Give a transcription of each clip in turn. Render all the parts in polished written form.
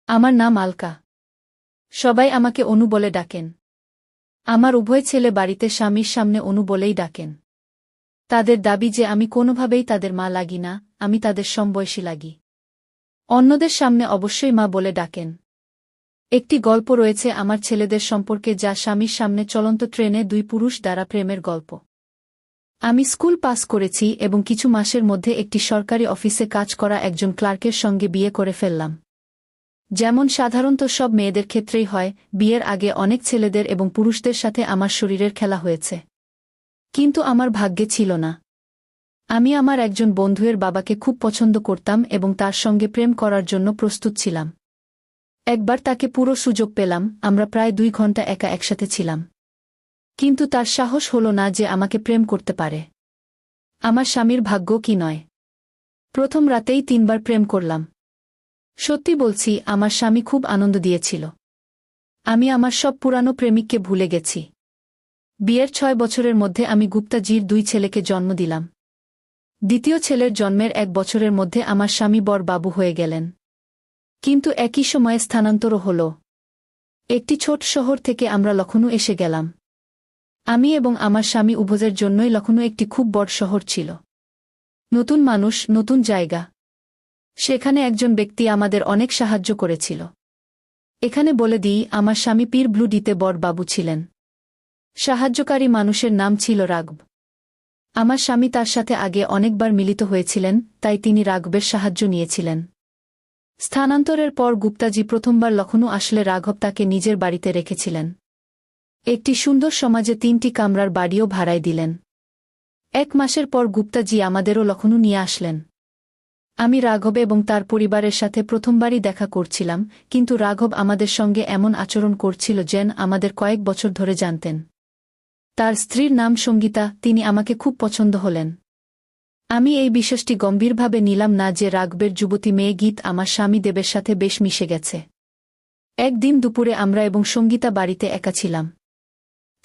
আমার নাম আলকা। সবাই আমাকে অনু বলে ডাকেন। আমার উভয় ছেলে বাড়িতে স্বামীর সামনে অনু বলেই ডাকেন। তাদের দাবি যে আমি কোনোভাবেই তাদের মা লাগি না, আমি তাদের সমবয়সী লাগি। অন্যদের সামনে অবশ্যই মা বলে ডাকেন। একটি গল্প রয়েছে আমার ছেলেদের সম্পর্কে, যা স্বামীর সামনে চলন্ত ট্রেনে দুই পুরুষ দ্বারা প্রেমের গল্প। আমি স্কুল পাস করেছি এবং কিছু মাসের মধ্যে একটি সরকারি অফিসে কাজ করা একজন ক্লার্কের সঙ্গে বিয়ে করে ফেললাম। যেমন সাধারণত সব মেয়েদের ক্ষেত্রেই হয়, বিয়ের আগে অনেক ছেলেদের এবং পুরুষদের সাথে আমার শরীরের খেলা হয়েছে। কিন্তু আমার ভাগ্যে ছিল না। আমি আমার একজন বন্ধুয়ের বাবাকে খুব পছন্দ করতাম এবং তার সঙ্গে প্রেম করার জন্য প্রস্তুত ছিলাম। একবার তাকে পুরো সুযোগ পেলাম, আমরা প্রায় 2 ঘন্টা একা একসাথে ছিলাম। কিন্তু তার সাহস হল না যে আমাকে প্রেম করতে পারে। আমার স্বামীর ভাগ্য কি নয়! প্রথম রাতেই 3 বার প্রেম করলাম। সত্যি বলছি, আমার স্বামী খুব আনন্দ দিয়েছিল। আমি আমার সব পুরানো প্রেমিককে ভুলে গেছি। বিয়ের 6 বছরের মধ্যে আমি গুপ্তাজির 2 ছেলেকে জন্ম দিলাম। দ্বিতীয় ছেলের জন্মের 1 বছরের মধ্যে আমার স্বামী বর বাবু হয়ে গেলেন। কিন্তু একই সময়ে স্থানান্তরও হল। একটি ছোট শহর থেকে আমরা লখনউ এসে গেলাম। আমি এবং আমার স্বামী উভয়ের জন্যই লখনউ একটি খুব বড় শহর ছিল। নতুন মানুষ, নতুন জায়গা। সেখানে একজন ব্যক্তি আমাদের অনেক সাহায্য করেছিল। এখানে বলে দিই, আমার স্বামী পীর ব্লু ডিতে বড় বাবু ছিলেন। সাহায্যকারী মানুষের নাম ছিল রাঘব। আমার স্বামী তার সাথে আগে অনেকবার মিলিত হয়েছিলেন, তাই তিনি রাঘবের সাহায্য নিয়েছিলেন। স্থানান্তরের পর গুপ্তাজি প্রথমবার লখনউ আসলে রাঘব তাকে নিজের বাড়িতে রেখেছিলেন। একটি সুন্দর সমাজে 3টি কামরার বাড়িও ভাড়ায় দিলেন। 1 মাসের পর গুপ্তাজি আমাদেরও লখনউ নিয়ে আসলেন। আমি রাঘব এবং তার পরিবারের সাথে প্রথমবারই দেখা করছিলাম, কিন্তু রাঘব আমাদের সঙ্গে এমন আচরণ করছিল যেন আমাদের কয়েক বছর ধরে জানতেন। তার স্ত্রীর নাম সঙ্গীতা, তিনি আমাকে খুব পছন্দ হলেন। আমি এই বিশ্বাসটি গম্ভীরভাবে নিলাম না যে রাঘবের যুবতী মেয়ে গীত আমার স্বামী দেবের সাথে বেশ মিশে গেছে। একদিন দুপুরে আমরা এবং সঙ্গীতা বাড়িতে একা ছিলাম।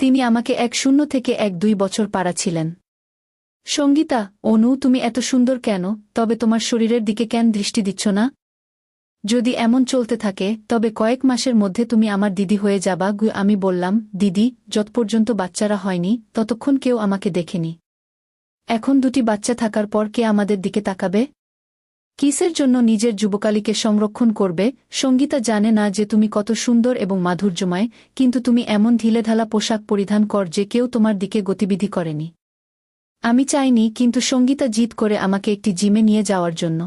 তিনি আমাকে 1 থেকে 1-2 বছর পাড়া ছিলেন। সঙ্গীতা, অনু, তুমি এত সুন্দর কেন, তবে তোমার শরীরের দিকে কেন দৃষ্টি দিচ্ছ না? যদি এমন চলতে থাকে তবে কয়েক মাসের মধ্যে তুমি আমার দিদি হয়ে যাবা। আমি বললাম, দিদি, যত পর্যন্ত বাচ্চারা হয়নি ততক্ষণ কেউ আমাকে দেখেনি। এখন 2টি বাচ্চা থাকার পর কে আমাদের দিকে তাকাবে? কিসের জন্য নিজের যুবকালীকে সংরক্ষণ করবে? সঙ্গীতা জানে না যে তুমি কত সুন্দর এবং মাধুর্যময়, কিন্তু তুমি এমন ঢিলেঢালা পোশাক পরিধান কর যে কেউ তোমার দিকে গতিবিধি করেনি। আমি চাইনি, কিন্তু সঙ্গীতা জিদ করে আমাকে একটি জিমে নিয়ে যাওয়ার জন্য।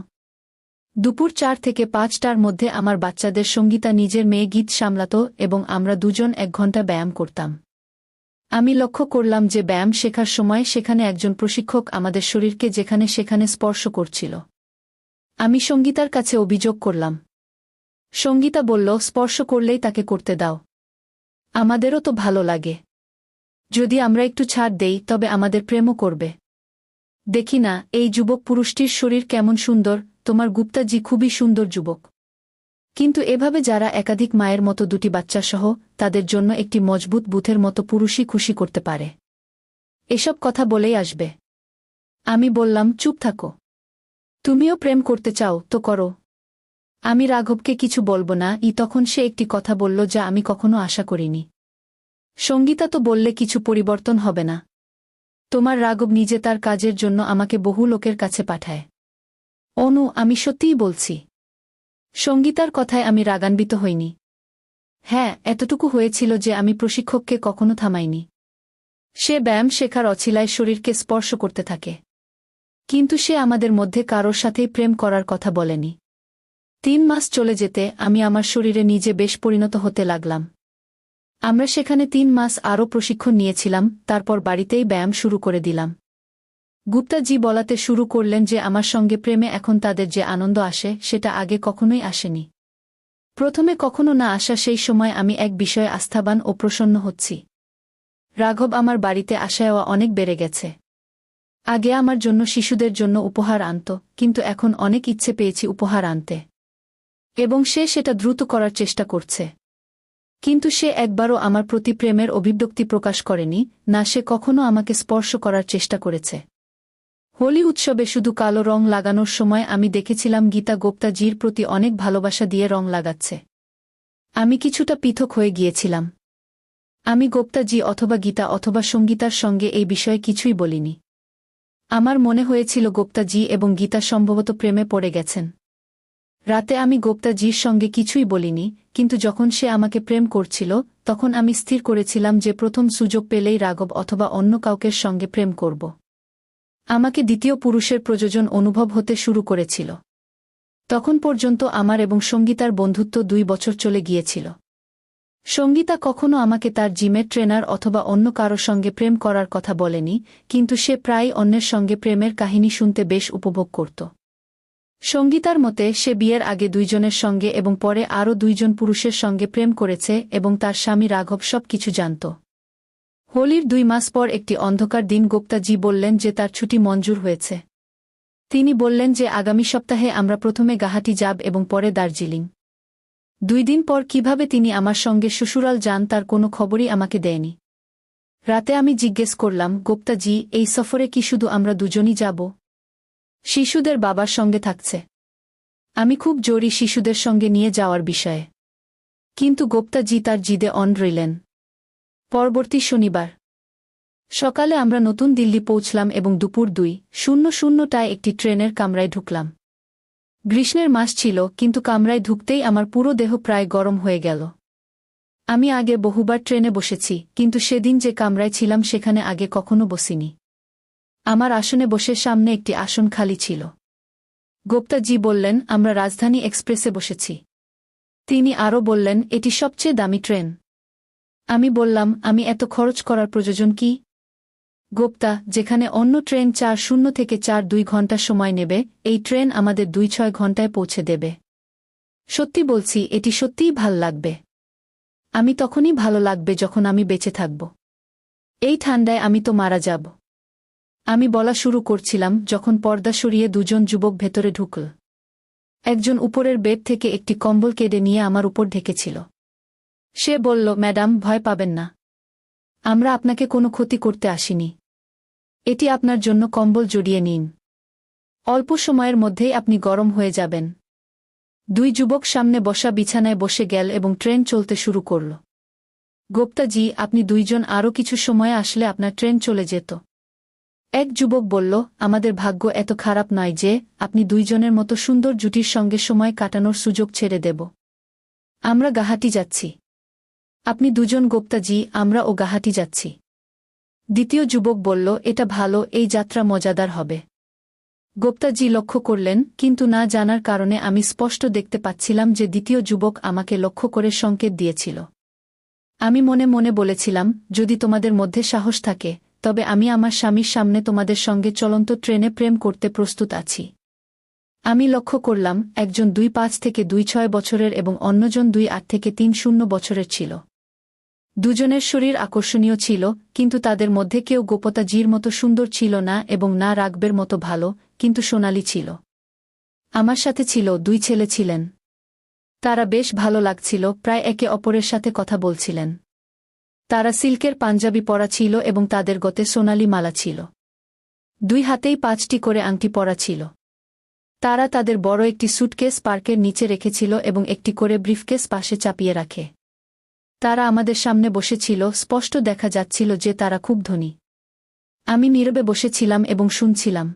দুপুর 4 থেকে 5টার মধ্যে আমার বাচ্চাদের সঙ্গীতা নিজের মেয়ে গীত সামলাত এবং আমরা দুজন 1 ঘন্টা ব্যায়াম করতাম। আমি লক্ষ্য করলাম যে ব্যায়াম শেখার সময় সেখানে একজন প্রশিক্ষক আমাদের শরীরকে যেখানে সেখানে স্পর্শ করছিল। আমি সঙ্গীতার কাছে অভিযোগ করলাম। সঙ্গীতা বলল, স্পর্শ করলেই তাকে করতে দাও। আমাদেরও তো ভালো লাগে। যদি আমরা একটু ছাড় দেই তবে আমাদের প্রেমও করবে। দেখি না এই যুবক পুরুষটির শরীর কেমন সুন্দর, তোমার গুপ্তাজি খুবই সুন্দর যুবক। কিন্তু এভাবে যারা একাধিক মায়ের মতো 2টি বাচ্চাসহ, তাদের জন্য একটি মজবুত বুথের মতো পুরুষই খুশি করতে পারে। এসব কথা বলেই আসবে। আমি বললাম, চুপ থাকো। তুমিও প্রেম করতে চাও তো করো। আমি রাঘবকে কিছু বলবো না। তখন সে একটি কথা বলল যা আমি কখনো আশা করিনি। সঙ্গীতা তো বললে কিছু পরিবর্তন হবে না। তোমার রাঘব নিজে তার কাজের জন্য আমাকে বহু লোকের কাছে পাঠায়। অনু, আমি সত্যিই বলছি। সঙ্গীতার কথায় আমি রাগান্বিত হইনি। হ্যাঁ, এতটুকু হয়েছিল যে আমি প্রশিক্ষককে কখনো থামাইনি। সে ব্যায়াম শেখার অছিলায় শরীরকে স্পর্শ করতে থাকে। কিন্তু সে আমাদের মধ্যে কারোর সাথেই প্রেম করার কথা বলেনি। 3 মাস চলে যেতে আমি আমার শরীরে নিজে বেশ পরিণত হতে লাগলাম। আমরা সেখানে 3 মাস আরও প্রশিক্ষণ নিয়েছিলাম, তারপর বাড়িতেই ব্যায়াম শুরু করে দিলাম। গুপ্তাজি বলাতে শুরু করলেন যে আমার সঙ্গে প্রেমে এখন তাদের যে আনন্দ আসে সেটা আগে কখনোই আসেনি। প্রথমে কখনো না আসা সেই সময় আমি এক বিষয়ে আস্থাবান ও প্রসন্ন হচ্ছি। রাঘব আমার বাড়িতে আসায়ও অনেক বেড়ে গেছে। আগে আমার জন্য শিশুদের জন্য উপহার আনত, কিন্তু এখন অনেক ইচ্ছে পেয়েছি উপহার আনতে। এবং সে সেটা দ্রুত করার চেষ্টা করছে। কিন্তু সে একবারও আমার প্রতি প্রেমের অভিব্যক্তি প্রকাশ করেনি, না সে কখনো আমাকে স্পর্শ করার চেষ্টা করেছে। হোলি উৎসবে শুধু কালো রং লাগানোর সময় আমি দেখেছিলাম গীতা গুপ্তাজির প্রতি অনেক ভালোবাসা দিয়ে রং লাগাচ্ছে। আমি কিছুটা পৃথক হয়ে গিয়েছিলাম। আমি গুপ্তাজি অথবা গীতা অথবা সঙ্গীতার সঙ্গে এই বিষয়ে কিছুই বলিনি। আমার মনে হয়েছিল গুপ্তাজি এবং গীতা সম্ভবত প্রেমে পড়ে গেছেন। রাতে আমি গুপ্তাজির সঙ্গে কিছুই বলিনি, কিন্তু যখন সে আমাকে প্রেম করছিল তখন আমি স্থির করেছিলাম যে প্রথম সুযোগ পেলেই রাঘব অথবা অন্য কাউকের সঙ্গে প্রেম করব। আমাকে দ্বিতীয় পুরুষের প্রয়োজন অনুভব হতে শুরু করেছিল। তখন পর্যন্ত আমার এবং সঙ্গীতার বন্ধুত্ব 2 বছর চলে গিয়েছিল। সঙ্গীতা কখনো আমাকে তার জিমের ট্রেনার অথবা অন্য কারো সঙ্গে প্রেম করার কথা বলেনি, কিন্তু সে প্রায়ই অন্যের সঙ্গে প্রেমের কাহিনী শুনতে বেশ উপভোগ করত। সঙ্গীতার মতে সে বিয়ের আগে 2 জনের সঙ্গে এবং পরে আরও 2 জন পুরুষের সঙ্গে প্রেম করেছে এবং তার স্বামী রাঘব সব কিছু জানত। হোলির 2 মাস পর একটি অন্ধকার দিন গুপ্তাজি বললেন যে তার ছুটি মঞ্জুর হয়েছে। তিনি বললেন যে আগামী সপ্তাহে আমরা প্রথমে গুয়াহাটি যাব এবং পরে দার্জিলিং। 2 দিন পর কিভাবে তিনি আমার সঙ্গে শ্বশুরাল যান তার কোনো খবরই আমাকে দেয়নি। রাতে আমি জিজ্ঞেস করলাম, গুপ্তাজি, এই সফরে কি শুধু আমরা দুজনই যাব? শিশুদের বাবার সঙ্গে থাকছে। আমি খুব জোরই শিশুদের সঙ্গে নিয়ে যাওয়ার বিষয়ে। কিন্তু গুপ্তাজি তার জিদে অন রইলেন। পরবর্তী শনিবার সকালে আমরা নতুন দিল্লি পৌঁছলাম এবং দুপুর 2:00টায় একটি ট্রেনের কামরায় ঢুকলাম। গ্রীষ্মের মাস ছিল, কিন্তু কামরায় ঢুকতেই আমার পুরো দেহ প্রায় গরম হয়ে গেল। আমি আগে বহুবার ট্রেনে বসেছি, কিন্তু সেদিন যে কামরায় ছিলাম সেখানে আগে কখনো বসিনি। আমার আসনে বসে সামনে একটি আসন খালি ছিল। গুপ্তাজি বললেন, আমরা রাজধানী এক্সপ্রেসে বসেছি। তিনি আরও বললেন, এটি সবচেয়ে দামি ট্রেন। আমি বললাম, আমি এত খরচ করার প্রয়োজন কি? গুপ্তা, যেখানে অন্য ট্রেন 4:00 থেকে 4:02 ঘণ্টা সময় নেবে, এই ট্রেন আমাদের 2-6 ঘণ্টায় পৌঁছে দেবে। সত্যি বলছি, এটি সত্যিই ভাল লাগবে। আমি তখনই ভালো লাগবে যখন আমি বেঁচে থাকব। এই ঠান্ডায় আমি তো মারা যাব। আমি বলা শুরু করছিলাম যখন পর্দা সরিয়ে 2 জন যুবক ভেতরে ঢুকল। একজন উপরের বেড থেকে একটি কম্বল কেটে নিয়ে আমার উপর ঢেকেছিল। সে বলল, ম্যাডাম, ভয় পাবেন না। আমরা আপনাকে কোনো ক্ষতি করতে আসিনি। এটি আপনার জন্য, কম্বল জড়িয়ে নিন। অল্প সময়ের মধ্যেই আপনি গরম হয়ে যাবেন। 2 যুবক সামনে বসা বিছানায় বসে গেল এবং ট্রেন চলতে শুরু করল। গুপ্তাজি, আপনি 2 জন আরও কিছু সময়ে আসলে আপনার ট্রেন চলে যেত। এক যুবক বলল, আমাদের ভাগ্য এত খারাপ নয় যে আপনি 2 জনের মতো সুন্দর জুটির সঙ্গে সময় কাটানোর সুযোগ ছেড়ে দেব। আমরা গুয়াহাটি যাচ্ছি। আপনি 2 জন গুপ্তাজি, আমরাও গুয়াহাটি যাচ্ছি। দ্বিতীয় যুবক বলল, এটা ভালো, এই যাত্রা মজাদার হবে। গুপ্তাজি লক্ষ্য করলেন, কিন্তু না জানার কারণে আমি স্পষ্ট দেখতে পাচ্ছিলাম যে দ্বিতীয় যুবক আমাকে লক্ষ্য করে সংকেত দিয়েছিল। আমি মনে মনে বলেছিলাম, যদি তোমাদের মধ্যে সাহস থাকে, তবে আমি আমার স্বামীর সামনে তোমাদের সঙ্গে চলন্ত ট্রেনে প্রেম করতে প্রস্তুত আছি। আমি লক্ষ্য করলাম, একজন 2.5 থেকে 2.6 বছরের এবং অন্যজন 2.8 থেকে 3.0 বছরের ছিল। 2 জনের শরীর আকর্ষণীয় ছিল, কিন্তু তাদের মধ্যে কেউ গুপ্তাজির মতো সুন্দর ছিল না এবং না রাঘবের মতো ভালো, কিন্তু সোনালি ছিল। আমার সাথে ছিল 2 ছেলে ছিলেন। তারা বেশ ভালো লাগছিল, প্রায় একে অপরের সাথে কথা বলছিলেন। তারা সিল্কের পাঞ্জাবি পরা ছিল এবং তাদের গতে সোনালি মালা ছিল। 2 হাতেই 5টি করে আংটি পরা ছিল। তারা তাদের বড় একটি সুটকেস পার্কের নিচে রেখেছিল এবং একটি করে ব্রিফকেস পাশে চাপিয়ে রাখে। তারা আমাদের সামনে বসেছিল, স্পষ্ট দেখা যাচ্ছিল যে তারা খুব ধনী। আমি নীরবে বসেছিলাম এবং শুনছিলাম।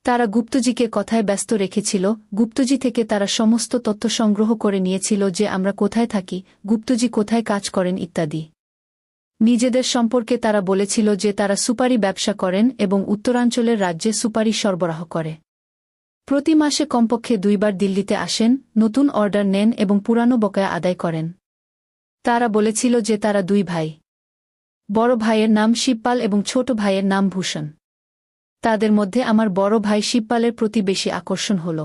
তারা গুপ্তজিকে কথায় ব্যস্ত রেখেছিল। গুপ্তজি থেকে তারা সমস্ত তথ্য সংগ্রহ করে নিয়েছিল, যে আমরা কোথায় থাকি, গুপ্তজি কোথায় কাজ করেন ইত্যাদি। নিজেদের সম্পর্কে তারা বলেছিল যে তারা সুপারি ব্যবসা করেন এবং উত্তরাঞ্চলের রাজ্যে সুপারি সরবরাহ করে। প্রতি মাসে কমপক্ষে 2 বার দিল্লিতে আসেন, নতুন অর্ডার নেন এবং পুরানো বকেয়া আদায় করেন। তারা বলেছিল যে তারা 2 ভাই। বড় ভাইয়ের নাম শিবপাল এবং ছোট ভাইয়ের নাম ভূষণ। তাদের মধ্যে আমার বড় ভাই শিবপালের প্রতি বেশি আকর্ষণ হল।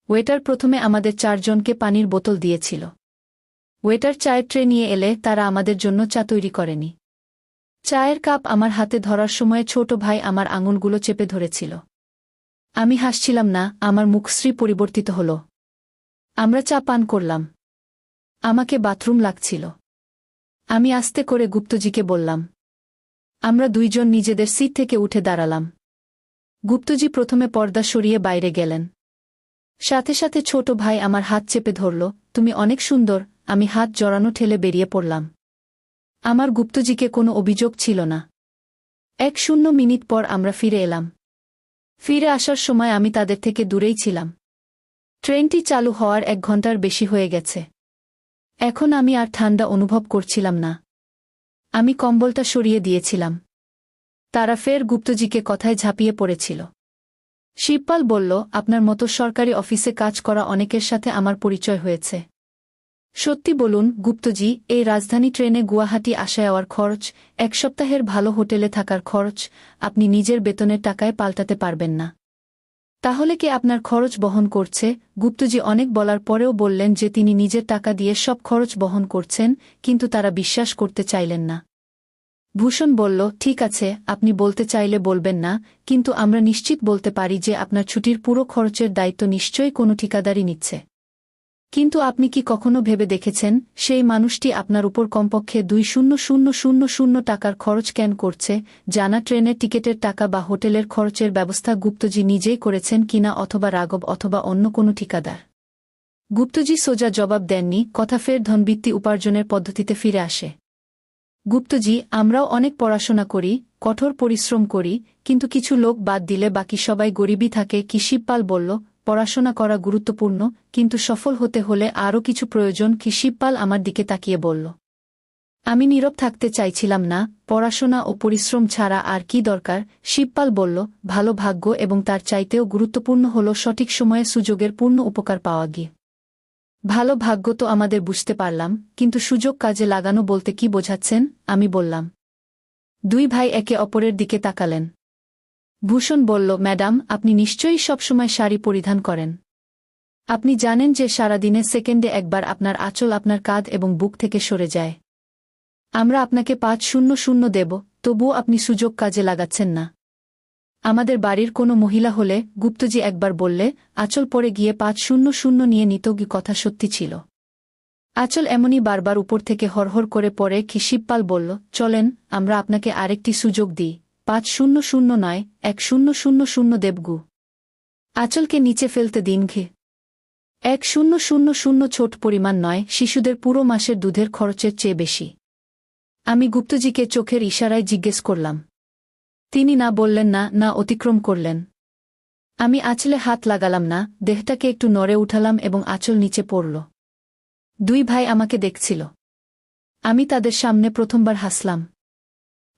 ওয়েটার প্রথমে আমাদের 4 জনকে পানির বোতল দিয়েছিল। ওয়েটার চায়ের ট্রে নিয়ে এলে তারা আমাদের জন্য চা তৈরি করেনি। চায়ের কাপ আমার হাতে ধরার সময় ছোট ভাই আমার আঙুলগুলো চেপে ধরেছিল। আমি হাসছিলাম না, আমার মুখশ্রী পরিবর্তিত হল। আমরা চা পান করলাম। আমাকে বাথরুম লাগছিল। আমি আস্তে করে গুপ্তজিকে বললাম। আমরা 2 জন নিজেদের সিট থেকে উঠে দাঁড়ালাম। গুপ্তজি প্রথমে পর্দা সরিয়ে বাইরে গেলেন। সাথে সাথে ছোট ভাই আমার হাত চেপে ধরল। তুমি অনেক সুন্দর। আমি হাত জড়ানো ঠেলে বেরিয়ে পড়লাম। আমার গুপ্তজিকে কোনো অভিযোগ ছিল না। 1-0 মিনিট পর আমরা ফিরে এলাম। ফিরে আসার সময় আমি তাদের থেকে দূরেই ছিলাম। ট্রেনটি চালু হওয়ার 1 ঘন্টার বেশি হয়ে গেছে। এখন আমি আর ঠান্ডা অনুভব করছিলাম না। আমি কম্বলটা সরিয়ে দিয়েছিলাম। তারা ফের গুপ্তজিকে কথায় ঝাঁপিয়ে পড়েছিল। শিবপাল বলল, আপনার মতো সরকারি অফিসে কাজ করা অনেকের সাথে আমার পরিচয় হয়েছে। সত্যি বলুন গুপ্তজি, এই রাজধানী ট্রেনে গুয়াহাটি আসা যাওয়ার খরচ, 1 সপ্তাহের ভালো হোটেলে থাকার খরচ আপনি নিজের বেতনের টাকায় পাল্টাতে পারবেন না। তাহলে কে আপনার খরচ বহন করছে? গুপ্তজি অনেক বলার পরেও বললেন যে তিনি নিজের টাকা দিয়ে সব খরচ বহন করছেন, কিন্তু তারা বিশ্বাস করতে চাইলেন না। ভূষণ বলল, ঠিক আছে, আপনি বলতে চাইলে বলবেন না, কিন্তু আমরা নিশ্চিত বলতে পারি যে আপনার ছুটির পুরো খরচের দায়িত্ব নিশ্চয়ই কোনো ঠিকাদারই নিচ্ছে। কিন্তু আপনি কি কখনো ভেবে দেখেছেন সেই মানুষটি আপনার উপর কমপক্ষে 2,000 টাকার খরচ কেন করছে? জানা ট্রেনের টিকেটের টাকা বা হোটেলের খরচের ব্যবস্থা গুপ্তজি নিজেই করেছেন কিনা, অথবা রাঘব অথবা অন্য কোনো ঠিকাদার? গুপ্তজি সোজা জবাব দেননি। কথা ফের ধনবৃত্তি উপার্জনের পদ্ধতিতে ফিরে আসে। গুপ্তজি, আমরাও অনেক পড়াশোনা করি, কঠোর পরিশ্রম করি, কিন্তু কিছু লোক বাদ দিলে বাকি সবাই গরিবই থাকে কি? শিবপাল বলল, পড়াশোনা করা গুরুত্বপূর্ণ, কিন্তু সফল হতে হলে আরও কিছু প্রয়োজন কি? শিবপাল আমার দিকে তাকিয়ে বলল। আমি নীরব থাকতে চাইছিলাম না। পড়াশোনা ও পরিশ্রম ছাড়া আর কি দরকার? শিবপাল বলল, ভালো ভাগ্য, এবং তার চাইতেও গুরুত্বপূর্ণ হল সঠিক সময়ে সুযোগের পূর্ণ উপকার পাওয়া গিয়ে। ভালো ভাগ্য তো আমাদের বুঝতে পারলাম, কিন্তু সুযোগ কাজে লাগানো বলতে কি বোঝাচ্ছেন? আমি বললাম। 2 ভাই একে অপরের দিকে তাকালেন। ভূষণ বলল, ম্যাডাম, আপনি নিশ্চয়ই সবসময় শাড়ি পরিধান করেন। আপনি জানেন যে সারাদিনে সেকেন্ডে একবার আপনার আঁচল আপনার কাঁধ এবং বুক থেকে সরে যায়। আমরা আপনাকে 500 দেব, তবুও আপনি সুযোগ কাজে লাগাচ্ছেন না। আমাদের বাড়ির কোনো মহিলা হলে, গুপ্তজি একবার বললে, আঁচল পরে গিয়ে 500 নিয়ে নিত। কথা সত্যি ছিল। আঁচল এমনই বারবার উপর থেকে হরহর করে পড়ে কি? শিবপাল বলল, চলেন আমরা আপনাকে আরেকটি সুযোগ দিই। 500 নয়, 1000 দেবগু। আঁচলকে নিচে ফেলতে দিন ঘে। 1000 ছোট পরিমাণ নয়, শিশুদের পুরো মাসের দুধের খরচের চেয়ে বেশি। আমি গুপ্তজিকে চোখের ইশারায় জিজ্ঞেস করলাম। তিনি না বললেন না, না অতিক্রম করলেন। আমি আঁচলে হাত লাগালাম না, দেহটাকে একটু নড়ে উঠালাম এবং আঁচল নিচে পড়ল। 2 ভাই আমাকে দেখছিল। আমি তাদের সামনে প্রথমবার হাসলাম।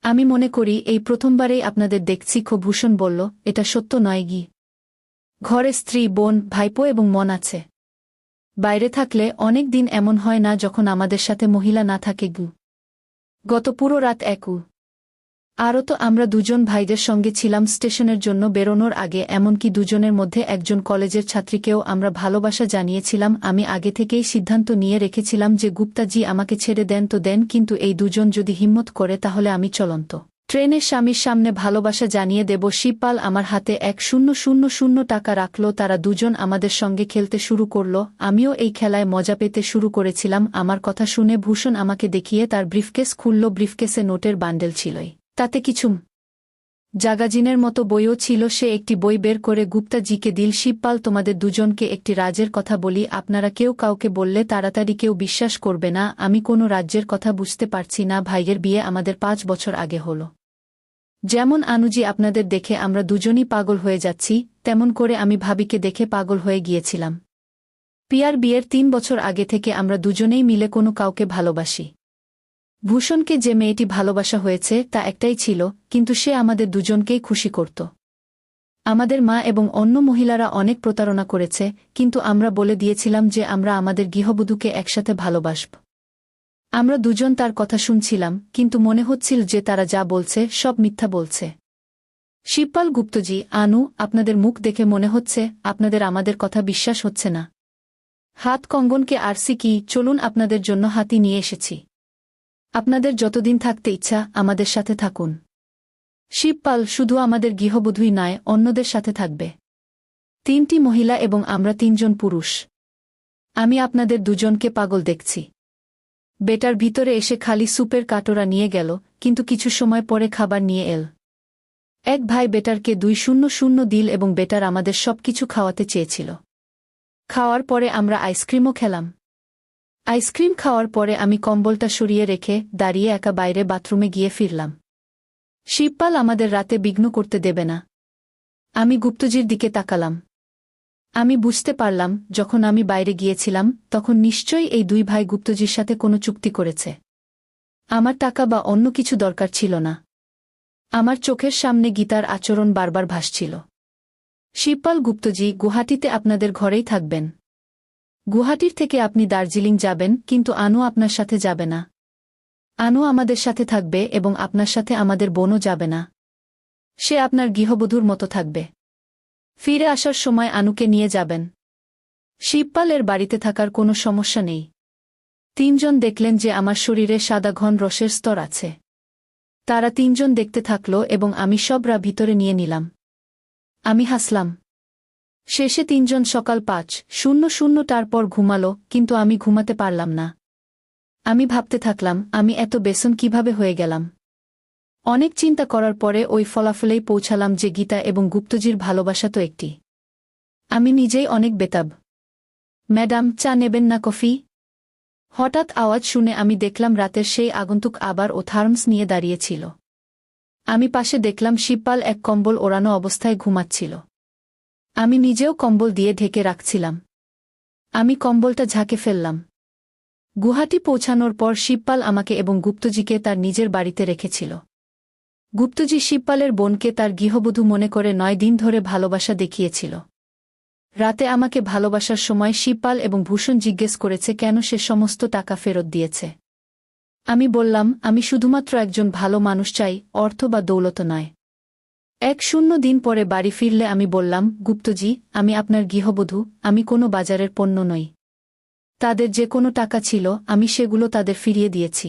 আমি মনে করি এই প্রথমবারেই আপনাদের দেখছি। ভূষণ বলল, এটা সত্য নয় গি? ঘরে স্ত্রী, বোন, ভাইপো এবং মন আছে। বাইরে থাকলে অনেক দিন এমন হয় না যখন আমাদের সাথে মহিলা না থাকে গু। গত পুরো রাত একু। আরও তো আমরা 2 জন ভাইদের সঙ্গে ছিলাম স্টেশনের জন্য বেরোনোর আগে, এমনকি 2 জনের মধ্যে একজন কলেজের ছাত্রীকেও আমরা ভালোবাসা জানিয়েছিলাম। আমি আগে থেকেই সিদ্ধান্ত নিয়ে রেখেছিলাম যে গুপ্তাজি আমাকে ছেড়ে দেন তো দেন, কিন্তু এই 2 জন যদি হিম্মত করে তাহলে আমি চলন্ত ট্রেনের স্বামীর সামনে ভালোবাসা জানিয়ে দেব। শিবপাল আমার হাতে 1000 টাকা রাখল। তারা 2 জন আমাদের সঙ্গে খেলতে শুরু করল। আমিও এই খেলায় মজা পেতে শুরু করেছিলাম। আমার কথা শুনে ভূষণ আমাকে দেখিয়ে তার ব্রিফকেস খুলল। ব্রিফকেসে নোটের বান্ডেল ছিলই, তাতে কিছু জাগাজিনের মতো বইও ছিল। সে একটি বই বের করে গুপ্তাজিকে দিল। শিবপাল, তোমাদের 2 জনকে একটি রাজের কথা বলি। আপনারা কেউ কাউকে বললে তাড়াতাড়ি কেউ বিশ্বাস করবে না। আমি কোনো রাজ্যের কথা বুঝতে পারছি না। ভাইয়ের বিয়ে আমাদের 5 বছর আগে হলো। যেমন আনুজি আপনাদের দেখে আমরা 2 জনই পাগল হয়ে যাচ্ছি, তেমন করে আমি ভাবিকে দেখে পাগল হয়ে গিয়েছিলাম। পিয়ার বিয়ের 3 বছর আগে থেকে আমরা 2 জনেই মিলে কোনো কাউকে ভালোবাসি। ভূষণকে যে মেয়েটি ভালোবাসা হয়েছে তা একটাই ছিল, কিন্তু সে আমাদের 2 জনকেই খুশি করত। আমাদের মা এবং অন্য মহিলারা অনেক প্রতারণা করেছে, কিন্তু আমরা বলে দিয়েছিলাম যে আমরা আমাদের গৃহবধূকে একসাথে ভালোবাসব। আমরা 2 জন তার কথা শুনছিলাম, কিন্তু মনে হচ্ছিল যে তারা যা বলছে সব মিথ্যা বলছে। শিবপাল, গুপ্তজি, আনু, আপনাদের মুখ দেখে মনে হচ্ছে আপনাদের আমাদের কথা বিশ্বাস হচ্ছে না। হাত কঙ্গনকে আরসি কি, চলুন আপনাদের জন্য হাতি নিয়ে এসেছি। আপনাদের যতদিন থাকতে ইচ্ছা আমাদের সাথে থাকুন। শিবপাল, শুধু আমাদের গৃহবধূই নয়, অন্যদের সাথে থাকবে। 3টি মহিলা এবং আমরা 3 জন পুরুষ। আমি আপনাদের 2 জনকে পাগল দেখছি। বেটার ভিতরে এসে খালি সুপের কাটোরা নিয়ে গেল, কিন্তু কিছু সময় পরে খাবার নিয়ে এল। এক ভাই বেটারকে 200 দিল এবং বেটার আমাদের সবকিছু খাওয়াতে চেয়েছিল। খাওয়ার পরে আমরা আইসক্রিমও খেলাম। আইসক্রিম খাওয়ার পরে আমি কম্বলটা সরিয়ে রেখে দাঁড়িয়ে একা বাইরে বাথরুমে গিয়ে ফিরলাম। শিবপাল আমাদের রাতে বিঘ্ন করতে দেবে না। আমি গুপ্তজির দিকে তাকালাম। আমি বুঝতে পারলাম যখন আমি বাইরে গিয়েছিলাম তখন নিশ্চয়ই এই দুই ভাই গুপ্তজির সাথে কোনো চুক্তি করেছে। আমার টাকা বা অন্য কিছু দরকার ছিল না। আমার চোখের সামনে গীতার আচরণ বারবার ভাসছিল। শিবপাল, গুপ্তজি গুয়াহাটিতে আপনাদের ঘরেই থাকবেন। গুয়াহাটির থেকে আপনি দার্জিলিং যাবেন, কিন্তু আনু আপনার সাথে যাবে না। আনু আমাদের সাথে থাকবে এবং আপনার সাথে আমাদের বোনও যাবে না। সে আপনার গৃহবধূর মতো থাকবে। ফিরে আসার সময় আনুকে নিয়ে যাবেন। শিবপালের বাড়িতে থাকার কোনো সমস্যা নেই। তিনজন দেখলেন যে আমার শরীরে সাদা ঘন রসের স্তর আছে। তারা তিনজন দেখতে থাকল এবং আমি সবরা ভিতরে নিয়ে নিলাম। আমি হাসলাম। শেষে তিনজন সকাল 5:00টার পর ঘুমালো, কিন্তু আমি ঘুমাতে পারলাম না। আমি ভাবতে থাকলাম, আমি এত বেসন কিভাবে হয়ে গেলাম। অনেক চিন্তা করার পরে ওই ফলাফলেই পৌঁছালাম যে গীতা এবং গুপ্তজির ভালোবাসা তো একটি। আমি নিজেই অনেক বেতাব। ম্যাডাম, চা নেবেন না কফি? হঠাৎ আওয়াজ শুনে আমি দেখলাম রাতের সেই আগন্তুক আবার ও থার্মস নিয়ে দাঁড়িয়েছিল। আমি পাশে দেখলাম শিবপাল এক কম্বল ওড়ানো অবস্থায় ঘুমাচ্ছিল। আমি নিজেও কম্বল দিয়ে ঢেকে রাখছিলাম। আমি কম্বলটা ঝাঁকে ফেললাম। গুয়াহাটি পৌঁছানোর পর শিবপাল আমাকে এবং গুপ্তজিকে তার নিজের বাড়িতে রেখেছিল। গুপ্তজি শিবপালের বোনকে তার গৃহবধূ মনে করে 9 দিন ধরে ভালোবাসা দেখিয়েছিল। রাতে আমাকে ভালোবাসার সময় শিবপাল এবং ভূষণ জিজ্ঞেস করেছে কেন সে সমস্ত টাকা ফেরত দিয়েছে। আমি বললাম, আমি শুধুমাত্র একজন ভালো মানুষ চাই, অর্থ বা দৌলত নয়। 1 দিন পরে বাড়ি ফিরলে আমি বললাম, গুপ্তজি, আমি আপনার গৃহবধূ, আমি কোনো বাজারের পণ্য নই। তাদের যে কোনো টাকা ছিল আমি সেগুলো তাদের ফিরিয়ে দিয়েছি।